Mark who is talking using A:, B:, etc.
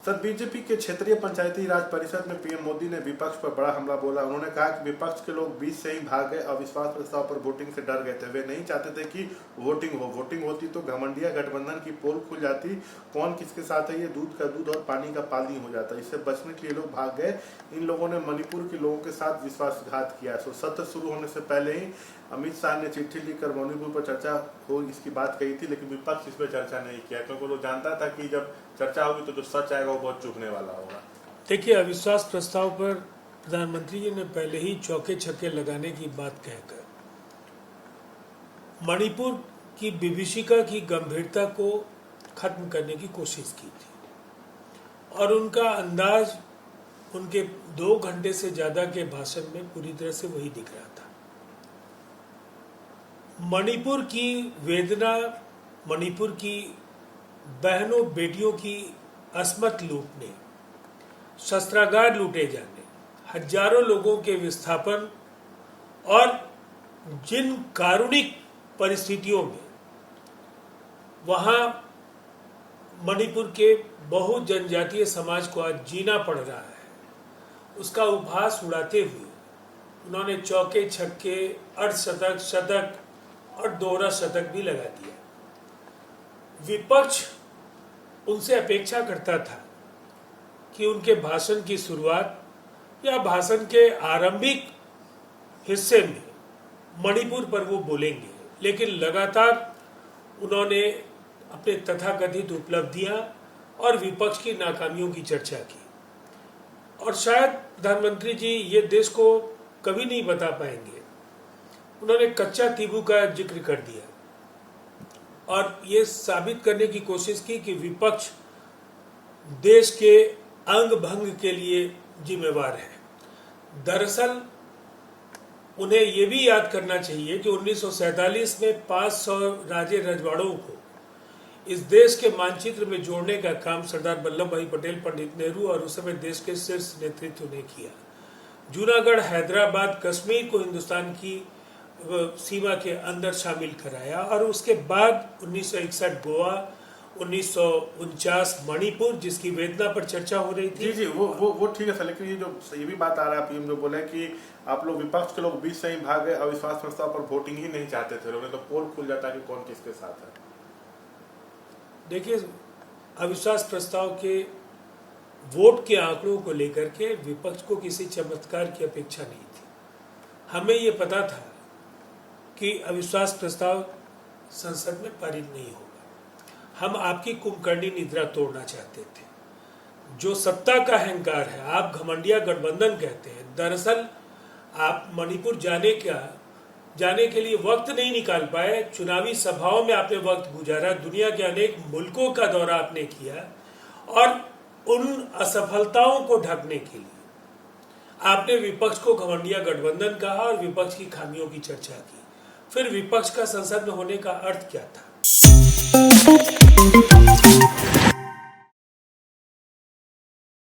A: Sir, BJP के क्षेत्रीय पंचायती राज परिषद में पीएम मोदी ने विपक्ष पर बड़ा हमला बोला। उन्होंने कहा कि विपक्ष के लोग बीच से ही भाग गए, अविश्वास प्रस्ताव पर वोटिंग से डर गए थे। वे नहीं चाहते थे कि वोटिंग होती तो घमंडिया गठबंधन की पोल खुल जाती, कौन किसके साथ है ये दूध का दूध और पानी का पानी हो जाता। इससे बचने के लिए लोग भाग गए। इन लोगों ने मणिपुर के लोगों के साथ विश्वासघात किया। सत्र शुरू होने से पहले ही अमित शाह ने चिट्ठी लिखकर मणिपुर पर चर्चा हो इसकी बात कही थी, लेकिन विपक्ष इस पर चर्चा नहीं किया, क्योंकि वो जानता था कि जब चर्चा होगी तो जो सच आएगा वो बहुत चुभने वाला होगा।
B: देखिए, अविश्वास प्रस्ताव पर प्रधानमंत्री जी ने पहले ही चौके छक्के लगाने की बात कहकर मणिपुर की विभीषिका की गंभीरता को खत्म करने की कोशिश की थी और उनका अंदाज उनके 2 घंटे से ज्यादा के भाषण में पूरी तरह से वही दिख रहा था। मणिपुर की वेदना, मणिपुर की बहनों बेटियों की अस्मत लूटने, शस्त्रागार लूटे जाने, हजारों लोगों के विस्थापन और जिन कारुणिक परिस्थितियों में वहां मणिपुर के बहु जनजातीय समाज को आज जीना पड़ रहा है, उसका उपहास उड़ाते हुए उन्होंने चौके छक्के, अर्धशतक, शतक और दोहरा शतक भी लगा दिया। विपक्ष उनसे अपेक्षा करता था कि उनके भाषण की शुरुआत या भाषण के आरंभिक हिस्से में मणिपुर पर वो बोलेंगे, लेकिन लगातार उन्होंने अपने तथाकथित उपलब्धियां और विपक्ष की नाकामियों की चर्चा की। और शायद प्रधानमंत्री जी ये देश को कभी नहीं बता पाएंगे, उन्होंने कच्चा तीबू का जिक्र कर दिया और ये साबित करने की कोशिश की कि विपक्ष देश के अंग भंग के लिए जिम्मेवार है। दरअसल उन्हें ये भी याद करना चाहिए कि 1947 में 500 राजे रजवाड़ों को इस देश के मानचित्र में जोड़ने का काम सरदार वल्लभ भाई पटेल, पंडित नेहरू और उस समय देश के शीर्ष नेतृत्व ने किया। जूनागढ़, हैदराबाद, कश्मीर को हिंदुस्तान की सीमा के अंदर शामिल कराया और उसके बाद 1961 गोवा, 1949 मणिपुर, जिसकी वेदना पर चर्चा हो रही थी।
A: जी, वो ठीक है सर, लेकिन ये भी बात आ रहा है पीएम जो बोले कि आप लोग विपक्ष के लोग बीच से ही भाग गए, अविश्वास प्रस्ताव पर वोटिंग ही नहीं चाहते थे, लोग तो पोल खुल जाता कि कौन किसके साथ है।
B: देखिए, अविश्वास प्रस्ताव के वोट के आंकड़ों को लेकर के विपक्ष को किसी चमत्कार की अपेक्षा नहीं थी। हमें ये पता था कि अविश्वास प्रस्ताव संसद में पारित नहीं होगा। हम आपकी कुंभकर्णी निद्रा तोड़ना चाहते थे। जो सत्ता का अहंकार है, आप घमंडिया गठबंधन कहते हैं, दरअसल आप मणिपुर जाने के लिए वक्त नहीं निकाल पाए। चुनावी सभाओं में आपने वक्त गुजारा, दुनिया के अनेक मुल्कों का दौरा आपने किया और उन असफलताओं को ढकने के लिए आपने विपक्ष को घमंडिया गठबंधन कहा और विपक्ष की खामियों की चर्चा की। फिर विपक्ष का संसद में होने का अर्थ क्या था?